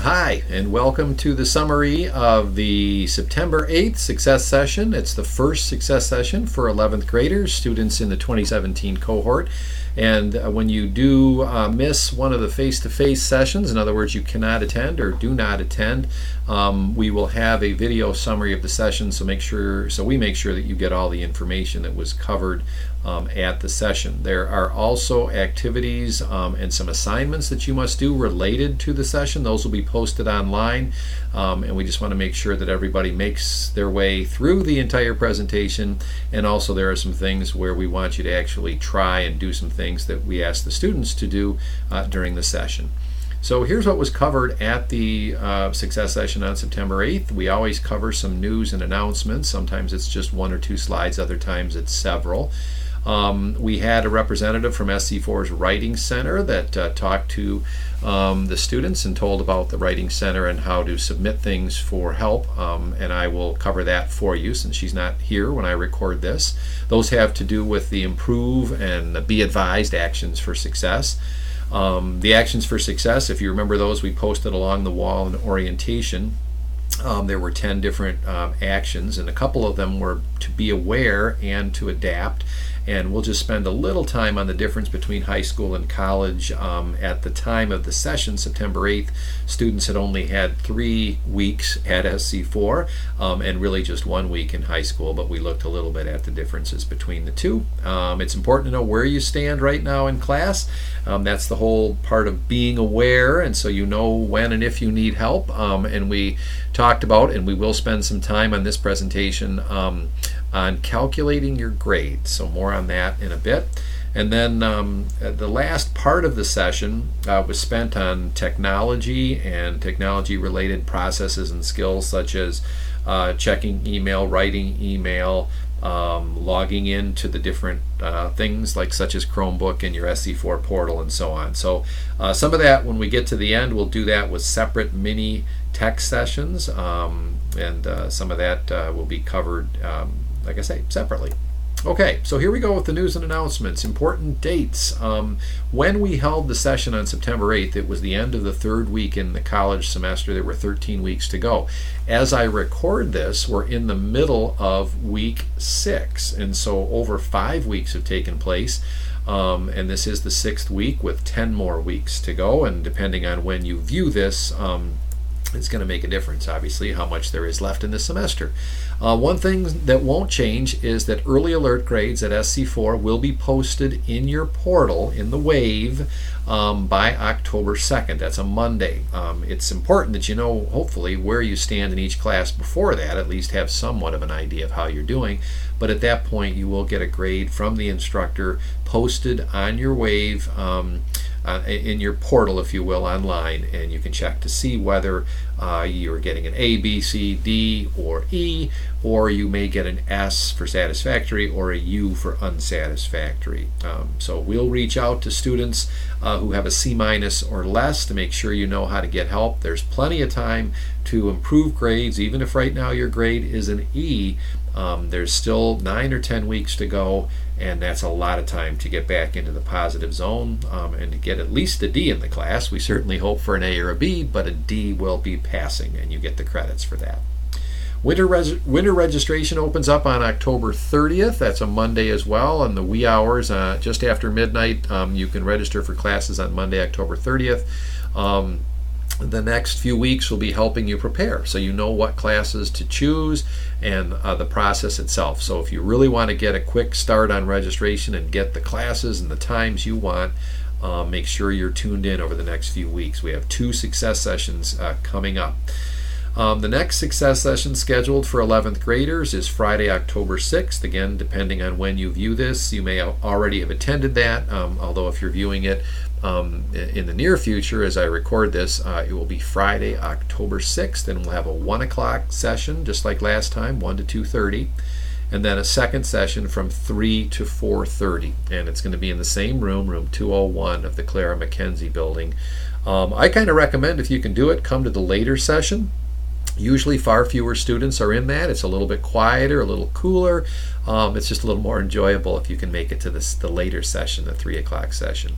Hi, and welcome to the summary of the September 8th Success Session. It's the first Success Session for 11th graders, students in the 2017 cohort. And when you do miss one of the face-to-face sessions, in other words, you cannot attend or do not attend, we will have a video summary of the session, so we make sure that you get all the information that was covered at the session. There are also activities and some assignments that you must do related to the session. Those will be posted online, and we just want to make sure that everybody makes their way through the entire presentation. And also there are some things where we want you to actually try and do some things that we ask the students to do during the session. So here's what was covered at the Success Session on September 8th. We always cover some news and announcements. Sometimes it's just one or two slides, other times it's several. We had a representative from SC4's Writing Center that talked to the students and told about the Writing Center and how to submit things for help, and I will cover that for you since she's not here when I record this. Those have to do with the Improve and the Be Advised actions for success. The actions for success, if you remember those, we posted along the wall in orientation. There were 10 different actions, and a couple of them were to be aware and to adapt. And we'll just spend a little time on the difference between high school and college. At the time of the session, September 8th, students had only had 3 weeks at SC4 and really just 1 week in high school, but we looked a little bit at the differences between the two. It's important to know where you stand right now in class. That's the whole part of being aware, and so you know when and if you need help. And we talked about, and we will spend some time on this presentation on calculating your grade. So more on that in a bit. And then the last part of the session was spent on technology and technology related processes and skills such as checking email, writing email, logging into the different things like such as Chromebook and your SC4 portal and so on. So some of that, when we get to the end, we'll do that with separate mini tech sessions, and some of that will be covered, like I say, separately. Okay, so here we go with the news and announcements. Important dates. When we held the session on September 8th, it was the end of the 3rd week in the college semester. There were 13 weeks to go. As I record this, we're in the middle of week 6, and so over 5 weeks have taken place. And this is the 6th week with 10 more weeks to go, and depending on when you view this, it's going to make a difference, obviously, how much there is left in this semester. One thing that won't change is that early alert grades at SC4 will be posted in your portal in the Wave by October 2nd. That's a Monday. It's important that you know, hopefully, where you stand in each class before that, at least have somewhat of an idea of how you're doing. But at that point, you will get a grade from the instructor posted on your Wave in your portal, if you will, online, and you can check to see whether you're getting an A, B, C, D, or E, or you may get an S for satisfactory or a U for unsatisfactory. So we'll reach out to students who have a C- or less to make sure you know how to get help. There's plenty of time to improve grades, even if right now your grade is an E. There's still 9 or 10 weeks to go, and that's a lot of time to get back into the positive zone and to get at least a D in the class. We certainly hope for an A or a B, but a D will be passing, and you get the credits for that. Winter registration opens up on October 30th. That's a Monday as well, and the wee hours just after midnight. You can register for classes on Monday, October 30th. The next few weeks will be helping you prepare, so you know what classes to choose and the process itself. So if you really want to get a quick start on registration and get the classes and the times you want, make sure you're tuned in over the next few weeks. We have 2 success sessions coming up. The next success session scheduled for 11th graders is Friday, October 6th. Again, depending on when you view this, you may already have attended that, although if you're viewing it in the near future, as I record this, it will be Friday, October 6th, and we'll have a 1 o'clock session, just like last time, 1 to 2:30, and then a second session from 3 to 4:30, and it's going to be in the same room, room 201 of the Clara McKenzie building. I kind of recommend, if you can do it, come to the later session. Usually far fewer students are in that. It's a little bit quieter, a little cooler. It's just a little more enjoyable if you can make it to the later session, the 3 o'clock session.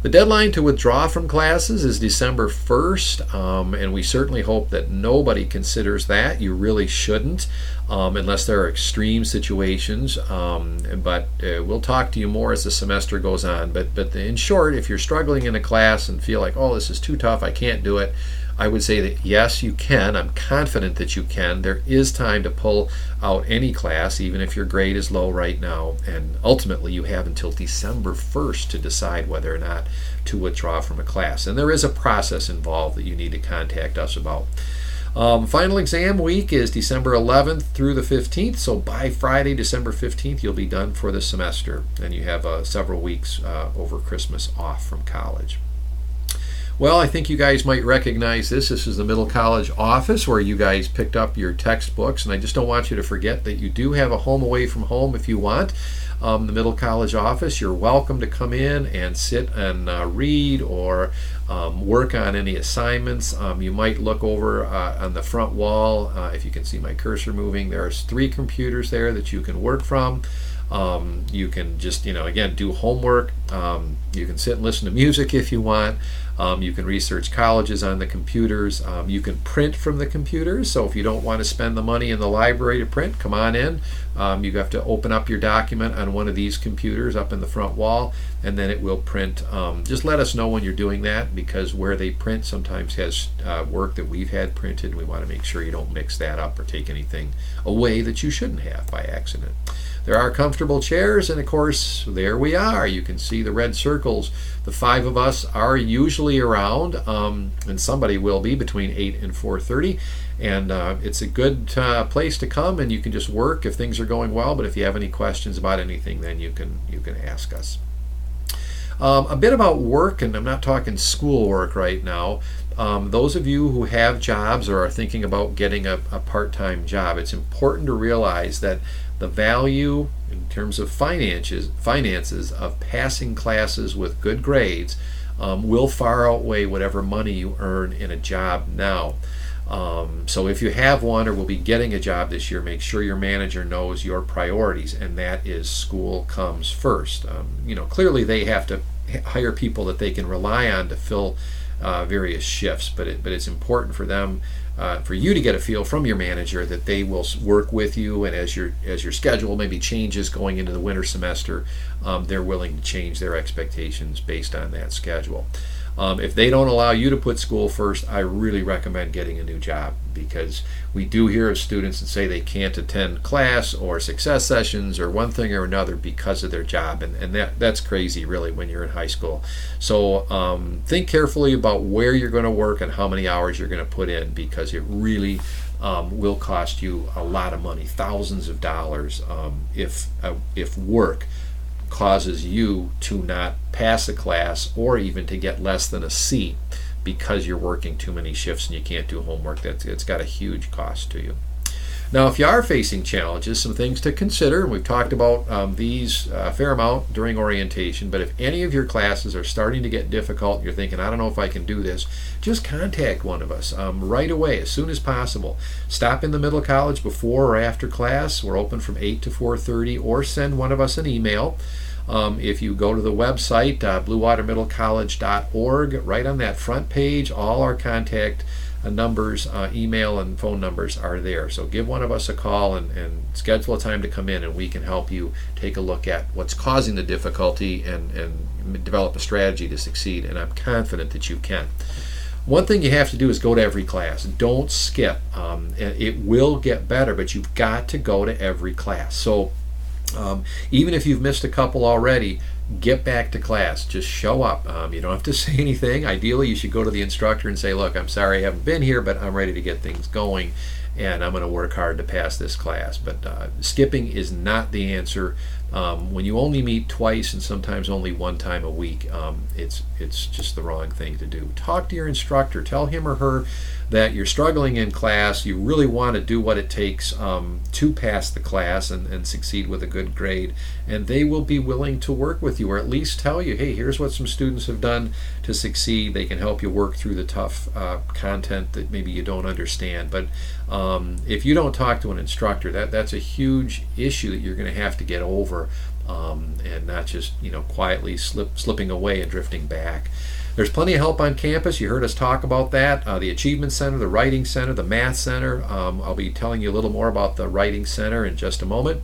The deadline to withdraw from classes is December 1st, and we certainly hope that nobody considers that. You really shouldn't, unless there are extreme situations. But we'll talk to you more as the semester goes on. But in short, if you're struggling in a class and feel like, oh, this is too tough, I can't do it, I would say that yes, you can. I'm confident that you can. There is time to pull out any class, even if your grade is low right now. And ultimately, you have until December 1st to decide whether or not to withdraw from a class. And there is a process involved that you need to contact us about. Final exam week is December 11th through the 15th. So by Friday, December 15th, you'll be done for the semester. And you have several weeks over Christmas off from college. Well, I think you guys might recognize this. This is the Middle College office where you guys picked up your textbooks, and I just don't want you to forget that you do have a home away from home if you want. The Middle College office, you're welcome to come in and sit and read or work on any assignments. You might look over on the front wall, if you can see my cursor moving. There's 3 computers there that you can work from. You can just, again, do homework. You can sit and listen to music if you want. You can research colleges on the computers. You can print from the computers. So if you don't want to spend the money in the library to print, come on in. You have to open up your document on one of these computers up in the front wall, and then it will print. Just let us know when you're doing that, because where they print sometimes has work that we've had printed. We want to make sure you don't mix that up or take anything away that you shouldn't have by accident. There are comfortable chairs, and of course, there we are. You can see the red circles. The 5 of us are usually around, and somebody will be between 8 and 4:30. And it's a good place to come, and you can just work if things are going well. But if you have any questions about anything, then you can ask us. A bit about work, and I'm not talking school work right now. Those of you who have jobs or are thinking about getting a part-time job, it's important to realize that the value in terms of finances of passing classes with good grades will far outweigh whatever money you earn in a job now. So if you have one or will be getting a job this year, make sure your manager knows your priorities, and that is school comes first. Clearly they have to hire people that they can rely on to fill various shifts, but it's important for them, for you to get a feel from your manager that they will work with you, and as your schedule maybe changes going into the winter semester, they're willing to change their expectations based on that schedule. If they don't allow you to put school first, I really recommend getting a new job, because we do hear of students that say they can't attend class or success sessions or one thing or another because of their job, and that's crazy really when you're in high school. So think carefully about where you're going to work and how many hours you're going to put in, because it really will cost you a lot of money, thousands of dollars, if work causes you to not pass a class or even to get less than a C because you're working too many shifts and you can't do homework. It's got a huge cost to you. Now, if you are facing challenges, some things to consider, and we've talked about these a fair amount during orientation, but if any of your classes are starting to get difficult, you're thinking, I don't know if I can do this, just contact one of us right away, as soon as possible. Stop in the Middle College before or after class. We're open from 8 to 4:30, or send one of us an email. If you go to the website, bluewatermiddlecollege.org, right on that front page, all our contact numbers, email and phone numbers are there. So give one of us a call and schedule a time to come in, and we can help you take a look at what's causing the difficulty and develop a strategy to succeed, and I'm confident that you can. One thing you have to do is go to every class. Don't skip. It will get better, but you've got to go to every class. So even if you've missed a couple already, get back to class. Just show up. You don't have to say anything. Ideally, you should go to the instructor and say, look, I'm sorry I haven't been here, but I'm ready to get things going, and I'm going to work hard to pass this class. But skipping is not the answer. When you only meet twice and sometimes only one time a week, it's just the wrong thing to do. Talk to your instructor. Tell him or her that you're struggling in class. You really want to do what it takes to pass the class and succeed with a good grade, and they will be willing to work with you, or at least tell you, hey, here's what some students have done to succeed. They can help you work through the tough content that maybe you don't understand. But if you don't talk to an instructor, that's a huge issue that you're going to have to get over. and not just quietly slipping away and drifting back. There's plenty of help on campus. You heard us talk about that. The Achievement Center, the Writing Center, the Math Center. I'll be telling you a little more about the Writing Center in just a moment.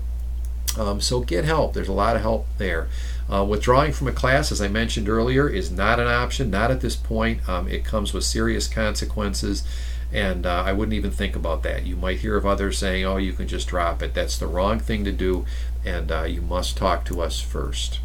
So get help. There's a lot of help there. Withdrawing from a class, as I mentioned earlier, is not an option, not at this point. It comes with serious consequences, and I wouldn't even think about that. You might hear of others saying, oh, you can just drop it. That's the wrong thing to do, and you must talk to us first.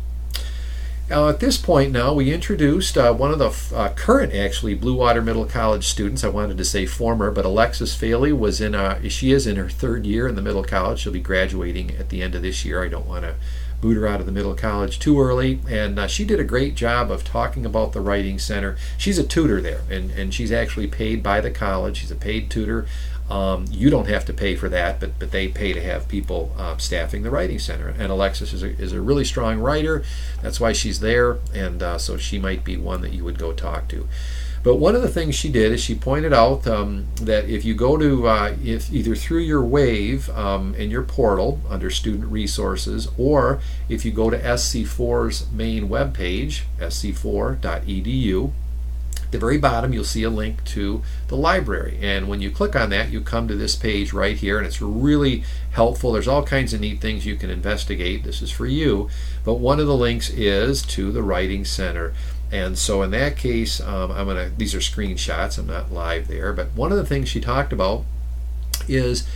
At this point now, we introduced one of the current, actually, Blue Water Middle College students. I wanted to say former, but Alexis Faley she is in her third year in the middle college. She'll be graduating at the end of this year. I don't want to boot her out of the middle college too early. And she did a great job of talking about the Writing Center. She's a tutor there, and she's actually paid by the college. She's a paid tutor. You don't have to pay for that, but they pay to have people staffing the Writing Center. And Alexis is a really strong writer. That's why she's there, and so she might be one that you would go talk to. But one of the things she did is she pointed out that if you go to either through your Wave in your portal under Student Resources, or if you go to SC4's main webpage, sc4.edu, at the very bottom you'll see a link to the library, and when you click on that you come to this page right here, and it's really helpful. There's all kinds of neat things you can investigate. This is for you, but one of the links is to the Writing Center. And so in that case, these are screenshots, I'm not live there, but one of the things she talked about is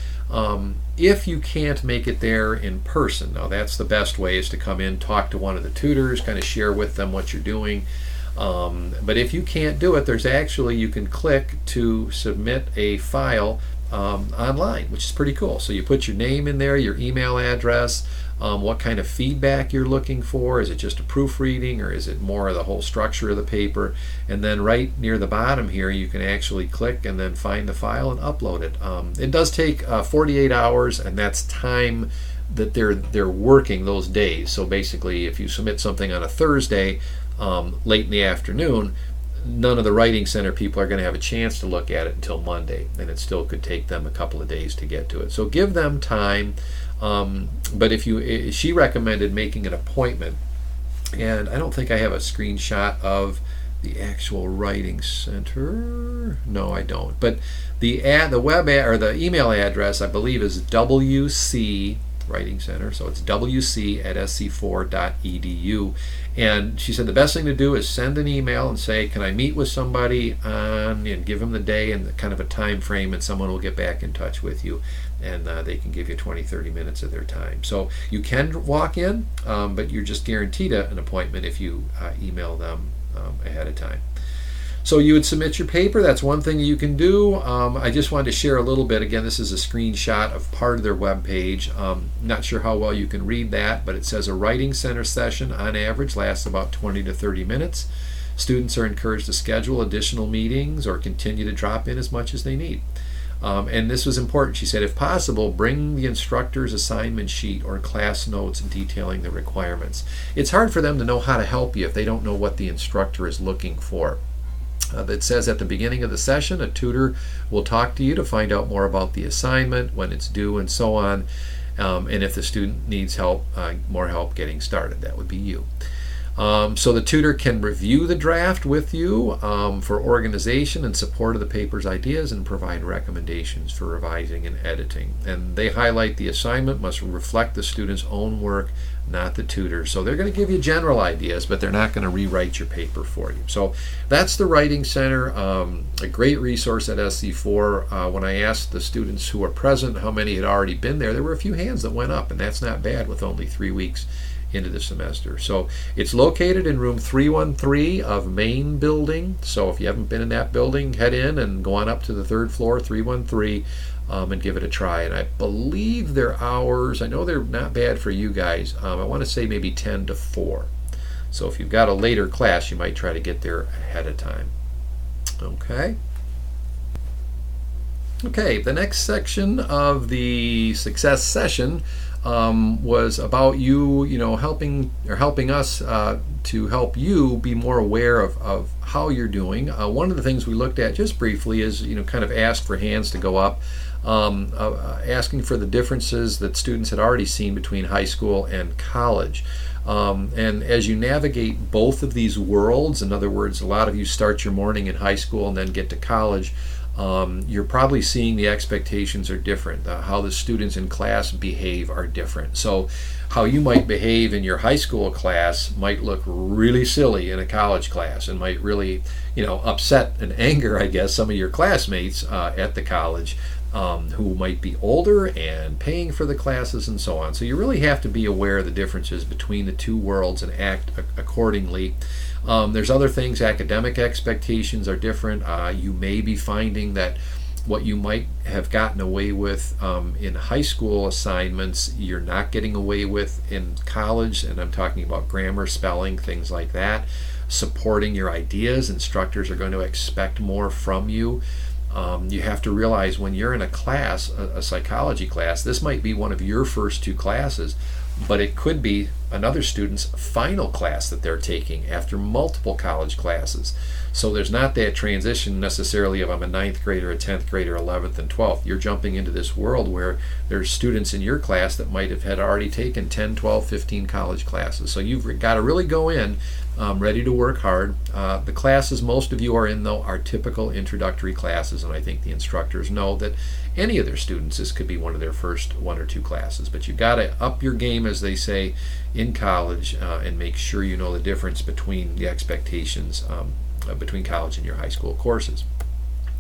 if you can't make it there in person, now that's the best way, is to come in, talk to one of the tutors, kind of share with them what you're doing. But if you can't do it, you can click to submit a file online, which is pretty cool. So you put your name in there, your email address, what kind of feedback you're looking for. Is it just a proofreading, or is it more of the whole structure of the paper? And then right near the bottom here you can actually click and then find the file and upload it. It does take 48 hours, and that's time that they're working those days. So basically if you submit something on a Thursday late in the afternoon, none of the Writing Center people are going to have a chance to look at it until Monday, and it still could take them a couple of days to get to it. So give them time. But she recommended making an appointment, and I don't think I have a screenshot of the actual Writing Center. No, I don't. But the email address, I believe, is WC Writing Center, so it's wc@sc4.edu. And she said the best thing to do is send an email and say, can I meet with somebody and give them the day and kind of a time frame, and someone will get back in touch with you, and they can give you 20-30 minutes of their time. So you can walk in, but you're just guaranteed an appointment if you email them ahead of time. So you would submit your paper. That's one thing you can do. I just wanted to share a little bit. Again, this is a screenshot of part of their webpage. Not sure how well you can read that, but it says a Writing Center session on average lasts about 20 to 30 minutes. Students are encouraged to schedule additional meetings or continue to drop in as much as they need. And this was important. She said, if possible, bring the instructor's assignment sheet or class notes detailing the requirements. It's hard for them to know how to help you if they don't know what the instructor is looking for. That says at the beginning of the session, a tutor will talk to you to find out more about the assignment, when it's due, and so on. And if the student needs help, more help getting started, that would be you. So the tutor can review the draft with you for organization and support of the paper's ideas, and provide recommendations for revising and editing. And they highlight the assignment must reflect the student's own work, not the tutor. So they're going to give you general ideas, but they're not going to rewrite your paper for you. So that's the Writing Center, a great resource at SC4. When I asked the students who were present how many had already been there were a few hands that went up, and that's not bad with only 3 weeks into the semester. So it's located in room 313 of main building. So if you haven't been in that building, head in and go on up to the third floor, 313, and give it a try. And I believe their hours, I know they're not bad for you guys. I want to say maybe 10 to 4. So if you've got a later class, you might try to get there ahead of time. Okay. Okay, the next section of the success session was about you, helping us to help you be more aware of how you're doing. One of the things we looked at just briefly is, kind of ask for hands to go up, asking for the differences that students had already seen between high school and college. And as you navigate both of these worlds, in other words, a lot of you start your morning in high school and then get to college, you're probably seeing the expectations are different. How the students in class behave are different. So how you might behave in your high school class might look really silly in a college class, and might really, upset and anger, I guess, some of your classmates at the college, who might be older and paying for the classes and so on. So you really have to be aware of the differences between the two worlds and act accordingly. There's other things. Academic expectations are different. You may be finding that what you might have gotten away with in high school assignments, you're not getting away with in college, and I'm talking about grammar, spelling, things like that. Supporting your ideas. Instructors are going to expect more from you. You have to realize when you're in a class, a psychology class, this might be one of your first two classes, but it could be another student's final class that they're taking after multiple college classes. So there's not that transition necessarily of I'm a 9th grader, a 10th grader, 11th and 12th. You're jumping into this world where there's students in your class that might have had already taken 10, 12, 15 college classes. So you've got to really go in ready to work hard. The classes most of you are in, though, are typical introductory classes, and I think the instructors know that any of their students, this could be one of their first 1 or 2 classes. But you've got to up your game, as they say, in college, and make sure you know the difference between the expectations between college and your high school courses.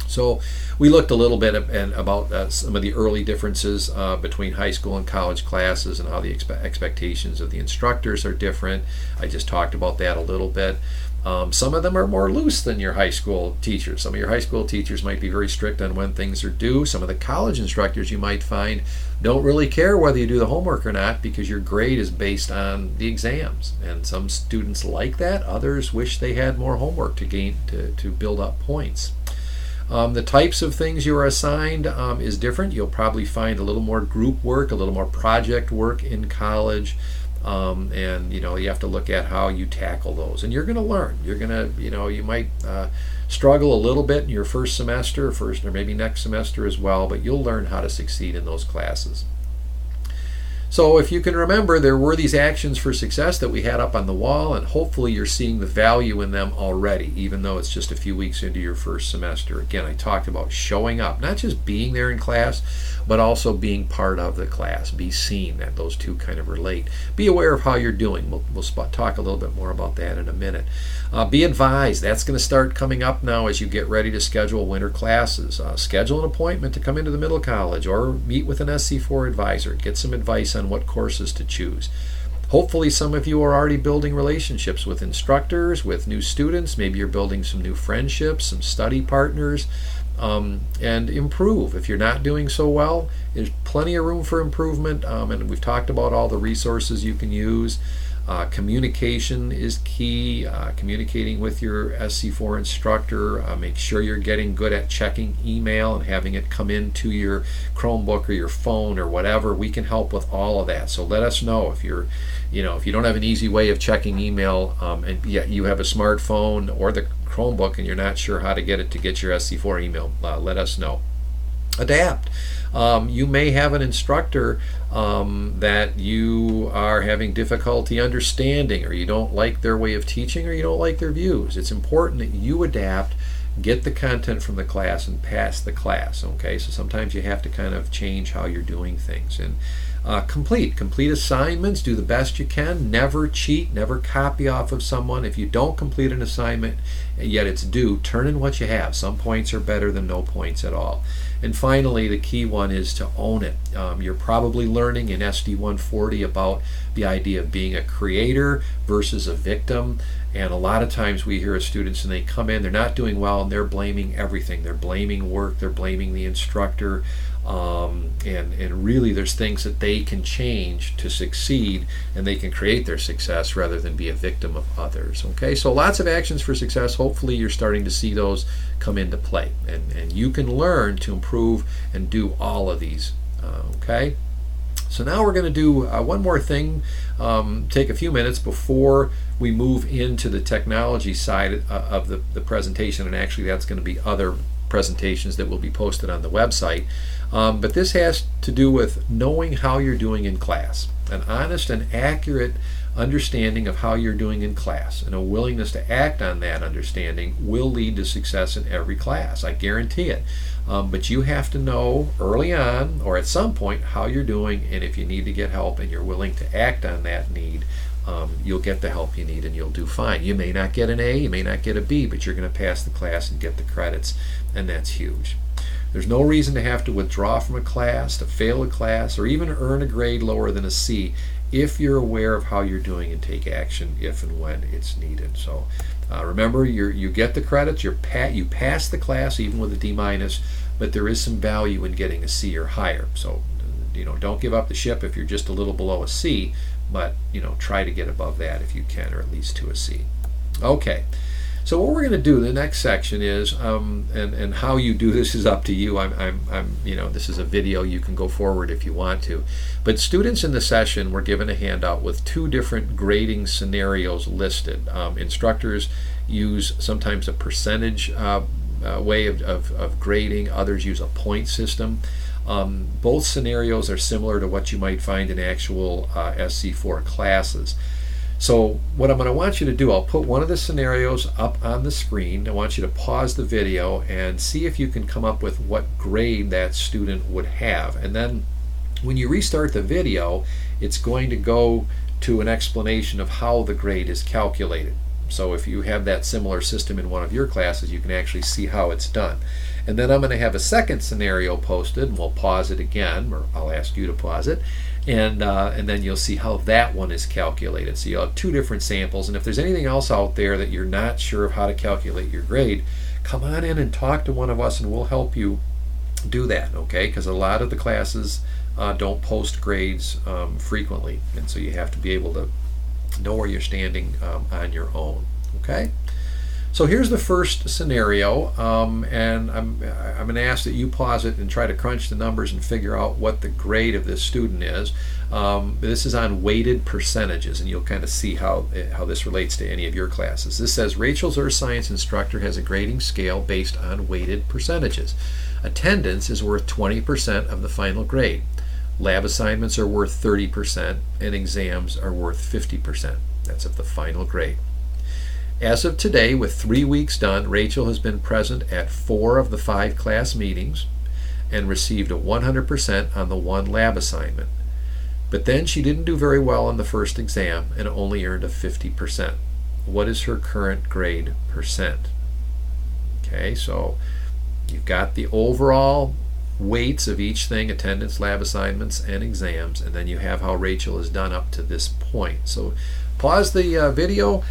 So we looked a little bit about some of the early differences between high school and college classes, and how the expectations of the instructors are different. I just talked about that a little bit. Some of them are more loose than your high school teachers. Some of your high school teachers might be very strict on when things are due. Some of the college instructors you might find don't really care whether you do the homework or not, because your grade is based on the exams. And some students like that. Others wish they had more homework to build up points. The types of things you are assigned is different. You'll probably find a little more group work, a little more project work in college. And you have to look at how you tackle those, and you're going to learn. You're going to, you might struggle a little bit in your first semester, or maybe next semester as well, but you'll learn how to succeed in those classes. So if you can remember, there were these actions for success that we had up on the wall, and hopefully you're seeing the value in them already, even though it's just a few weeks into your first semester. Again, I talked about showing up, not just being there in class, but also being part of the class. Be seen. That those two kind of relate. Be aware of how you're doing. We'll talk a little bit more about that in a minute. Be advised. That's going to start coming up now as you get ready to schedule winter classes. Schedule an appointment to come into the middle college, or meet with an SC4 advisor. Get some advice on what courses to choose. Hopefully some of you are already building relationships with instructors, with new students. Maybe you're building some new friendships, some study partners, and improve. If you're not doing so well, there's plenty of room for improvement, and we've talked about all the resources you can use. Communication is key. Communicating with your SC4 instructor. Make sure you're getting good at checking email and having it come into your Chromebook or your phone or whatever. We can help with all of that. So let us know if you're, if you don't have an easy way of checking email, and yet you have a smartphone or the Chromebook and you're not sure how to get it to get your SC4 email. Let us know. Adapt. You may have an instructor that you are having difficulty understanding, or you don't like their way of teaching, or you don't like their views. It's important that you adapt, get the content from the class, and pass the class. Okay, so sometimes you have to kind of change how you're doing things. And complete assignments. Do the best you can. Never cheat. Never copy off of someone. If you don't complete an assignment yet it's due, turn in what you have. Some points are better than no points at all. And finally, the key one is to own it. You're probably learning in SD 140 about the idea of being a creator versus a victim. And a lot of times we hear of students and they come in, they're not doing well, and they're blaming everything. They're blaming work, they're blaming the instructor. And really there's things that they can change to succeed, and they can create their success rather than be a victim of others. Okay, so lots of actions for success. Hopefully you're starting to see those come into play, and you can learn to improve and do all of these. Okay, So now we're going to do one more thing, take a few minutes before we move into the technology side of the presentation, and actually that's going to be other presentations that will be posted on the website. But this has to do with knowing how you're doing in class. An honest and accurate understanding of how you're doing in class and a willingness to act on that understanding will lead to success in every class. I guarantee it. But you have to know early on or at some point how you're doing, and if you need to get help and you're willing to act on that need, you'll get the help you need and you'll do fine. You may not get an A, you may not get a B, but you're going to pass the class and get the credits, and that's huge. There's no reason to have to withdraw from a class, to fail a class, or even earn a grade lower than a C if you're aware of how you're doing and take action if and when it's needed. So remember, you get the credits, you pass the class even with a D-, but there is some value in getting a C or higher. So don't give up the ship if you're just a little below a C, but try to get above that if you can, or at least to a C. Okay. So what we're going to do, the next section is, and how you do this is up to you. This is a video. You can go forward if you want to. But students in the session were given a handout with two different grading scenarios listed. Instructors use sometimes a percentage way of grading. Others use a point system. Both scenarios are similar to what you might find in actual SC4 classes. So what I'm going to want you to do, I'll put one of the scenarios up on the screen. I want you to pause the video and see if you can come up with what grade that student would have. And then when you restart the video, it's going to go to an explanation of how the grade is calculated. So if you have that similar system in one of your classes, you can actually see how it's done. And then I'm going to have a second scenario posted, and we'll pause it again, or I'll ask you to pause it. And then you'll see how that one is calculated. So you'll have two different samples, and if there's anything else out there that you're not sure of how to calculate your grade, come on in and talk to one of us and we'll help you do that, okay? Because a lot of the classes don't post grades frequently, and so you have to be able to know where you're standing on your own, okay? So here's the first scenario, and I'm going to ask that you pause it and try to crunch the numbers and figure out what the grade of this student is. This is on weighted percentages, and you'll kind of see how this relates to any of your classes. This says Rachel's Earth Science instructor has a grading scale based on weighted percentages. Attendance is worth 20% of the final grade. Lab assignments are worth 30%, and exams are worth 50%. That's of the final grade. As of today, with 3 weeks done, Rachel has been present at 4 of the 5 class meetings and received a 100% on the 1 lab assignment. But then she didn't do very well on the first exam and only earned a 50%. What is her current grade percent? Okay, so you've got the overall weights of each thing, attendance, lab assignments, and exams, and then you have how Rachel has done up to this point. So pause the video.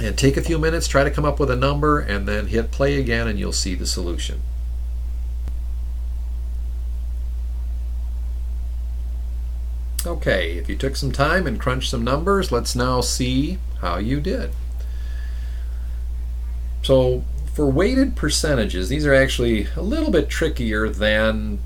And take a few minutes, try to come up with a number, and then hit play again and you'll see the solution. Okay, if you took some time and crunched some numbers, let's now see how you did. So for weighted percentages, these are actually a little bit trickier than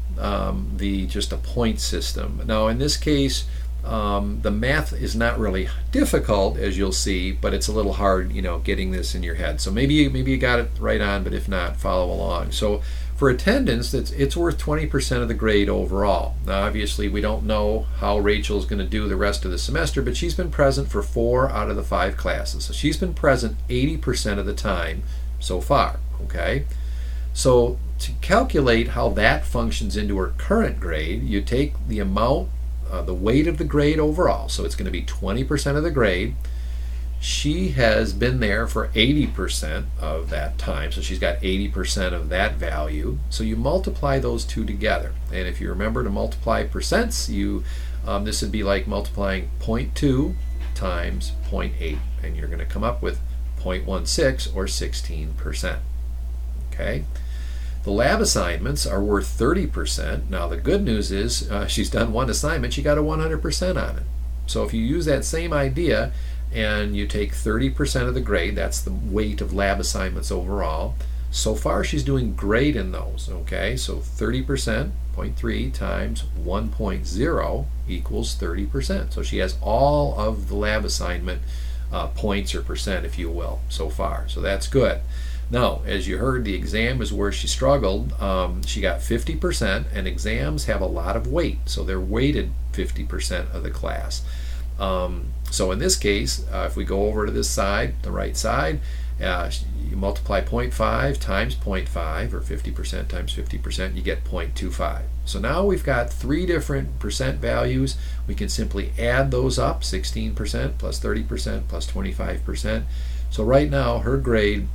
just a point system. Now in this case, the math is not really difficult, as you'll see, but it's a little hard, getting this in your head. So maybe you got it right on, but if not, follow along. So for attendance, it's worth 20% of the grade overall. Now, obviously, we don't know how Rachel's going to do the rest of the semester, but she's been present for 4 out of the 5 classes. So she's been present 80% of the time so far, okay? So to calculate how that functions into her current grade, you take the amount, the weight of the grade overall, so it's going to be 20% of the grade. She has been there for 80% of that time, so she's got 80% of that value. So you multiply those two together, and if you remember to multiply percents, this would be like multiplying 0.2 times 0.8, and you're going to come up with 0.16 or 16%. Okay. The lab assignments are worth 30%. Now the good news is she's done 1 assignment, she got a 100% on it. So if you use that same idea and you take 30% of the grade, that's the weight of lab assignments overall, So far, she's doing great in those, okay? So 30%, 0.3 times 1.0 equals 30%. So she has all of the lab assignment points or percent, if you will, so far. So that's good. Now, as you heard, the exam is where she struggled. She got 50%, and exams have a lot of weight, so they're weighted 50% of the class. So in this case, if we go over to this side, the right side, you multiply 0.5 times 0.5, or 50% times 50%, you get 0.25. So now we've got three different percent values. We can simply add those up, 16% plus 30% plus 25%. So right now, her grade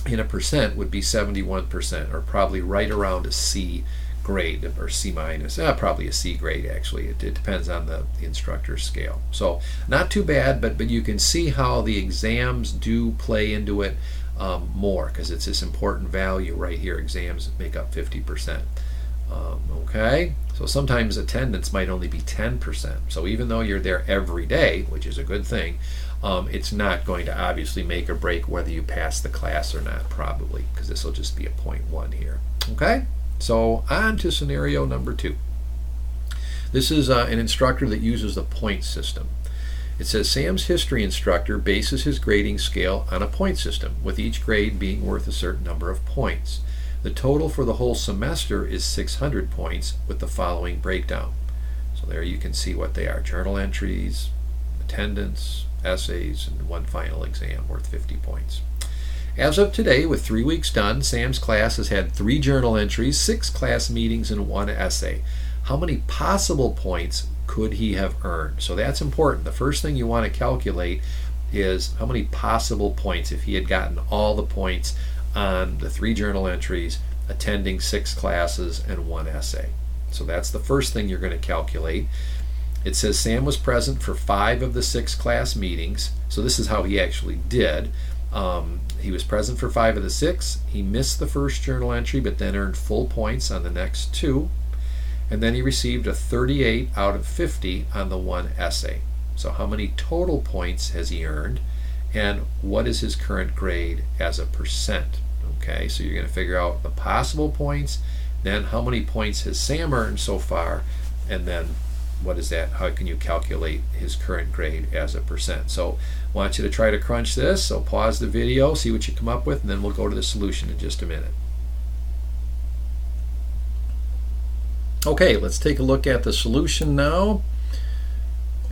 in a percent would be 71%, or probably right around a C grade, or C minus, probably a C grade actually. It depends on the instructor's scale. So not too bad, but you can see how the exams do play into it more, because it's this important value right here. Exams make up 50%. Okay, so sometimes attendance might only be 10%. So even though you're there every day, which is a good thing, it's not going to obviously make or break whether you pass the class or not, probably, because this will just be a 0.1 here. Okay, so on to scenario number 2. This is an instructor that uses the point system. It says Sam's history instructor bases his grading scale on a point system, with each grade being worth a certain number of points. The total for the whole semester is 600 points, with the following breakdown. So there you can see what they are: journal entries, attendance, essays, and one final exam worth 50 points. As of today, with 3 weeks done, Sam's class has had 3 journal entries, 6 class meetings, and 1 essay. How many possible points could he have earned? So that's important. The first thing you want to calculate is how many possible points, if he had gotten all the points on the 3 journal entries, attending 6 classes, and 1 essay. So that's the first thing you're going to calculate. It says Sam was present for 5 of the 6 class meetings. So this is how he actually did. He was present for 5 of the 6. He missed the first journal entry, but then earned full points on the next 2. And then he received a 38 out of 50 on the 1 essay. So how many total points has he earned? And what is his current grade as a percent? Okay, so you're going to figure out the possible points, then how many points has Sam earned so far, and then what is that? How can you calculate his current grade as a percent? So I want you to try to crunch this. So pause the video, see what you come up with, and then we'll go to the solution in just a minute. Okay, let's take a look at the solution now.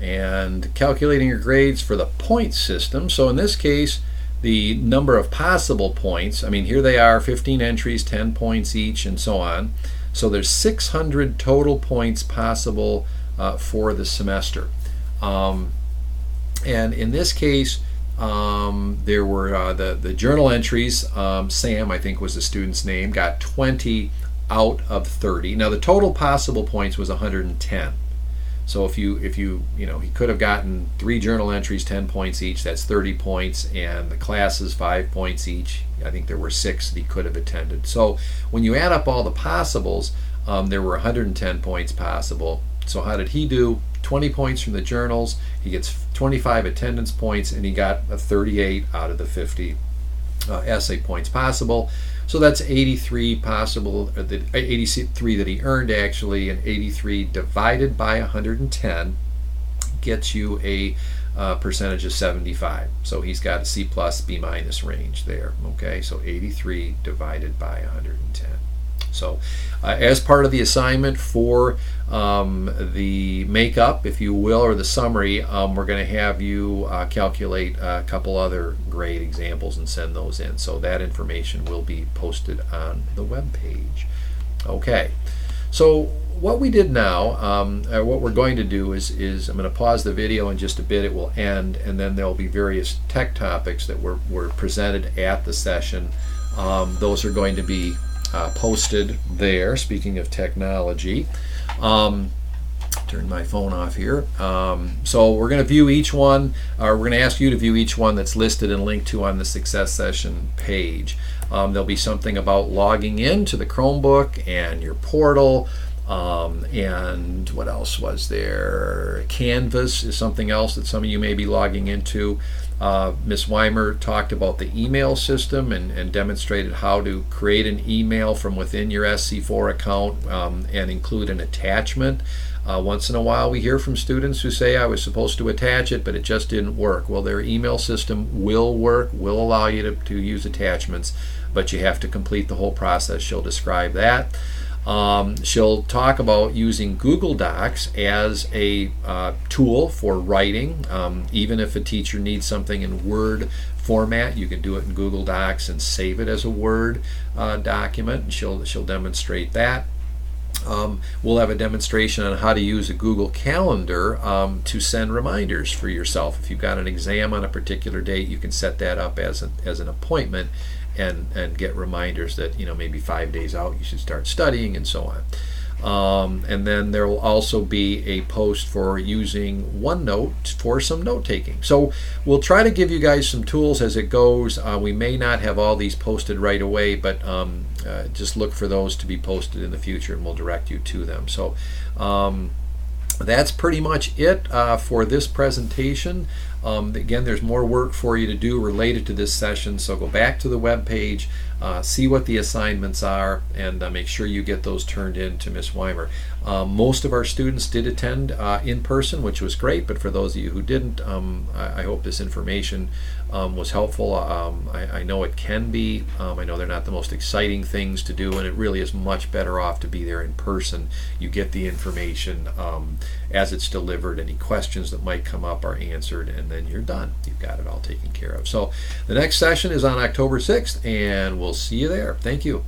And calculating your grades for the point system. So in this case, the number of possible points, I mean, here they are, 15 entries, 10 points each, and so on. So there's 600 total points possible for the semester. And in this case, there were the journal entries. Sam, I think was the student's name, got 20 out of 30. Now the total possible points was 110. So if you he could have gotten 3 journal entries, 10 points each, that's 30 points, and the classes 5 points each. I think there were 6 that he could have attended. So when you add up all the possibles, there were 110 points possible. So how did he do? 20 points from the journals, he gets 25 attendance points, and he got a 38 out of the 50 essay points possible. So that's 83 possible, 83 that he earned actually, and 83 divided by 110 gets you a percentage of 75. So he's got a C plus, B minus range there. Okay, so 83 divided by 110. So as part of the assignment for the makeup, if you will, or the summary, we're going to have you calculate a couple other grade examples and send those in. So that information will be posted on the web page. Okay, so what we did now, what we're going to do is I'm going to pause the video in just a bit. It will end, and then there will be various tech topics that were presented at the session. Those are going to be posted there. Speaking of technology, turn my phone off here. So we're going to view each one, or we're going to ask you to view each one that's listed and linked to on the Success Session page. There'll be something about logging in to the Chromebook and your portal, and what else was there? Canvas is something else that some of you may be logging into. Ms. Weimer talked about the email system and demonstrated how to create an email from within your SC4 account and include an attachment. Once in a while we hear from students who say, I was supposed to attach it, but it just didn't work. Well, their email system will work, will allow you to use attachments, but you have to complete the whole process. She'll describe that. She'll talk about using Google Docs as a tool for writing. Even if a teacher needs something in Word format, you can do it in Google Docs and save it as a Word document. And she'll demonstrate that. We'll have a demonstration on how to use a Google Calendar to send reminders for yourself. If you've got an exam on a particular date, you can set that up as an appointment and get reminders that maybe 5 days out you should start studying and so on. And then there will also be a post for using OneNote for some note taking. So we'll try to give you guys some tools as it goes. We may not have all these posted right away, but just look for those to be posted in the future and we'll direct you to them. So that's pretty much it for this presentation. Again, there's more work for you to do related to this session, so go back to the web page, see what the assignments are, and make sure you get those turned in to Ms. Weimer. Most of our students did attend in person, which was great, but for those of you who didn't, I hope this information was helpful. I know it can be. I know they're not the most exciting things to do, and it really is much better off to be there in person. You get the information as it's delivered. Any questions that might come up are answered, and then you're done. You've got it all taken care of. So the next session is on October 6th, and we'll see you there. Thank you.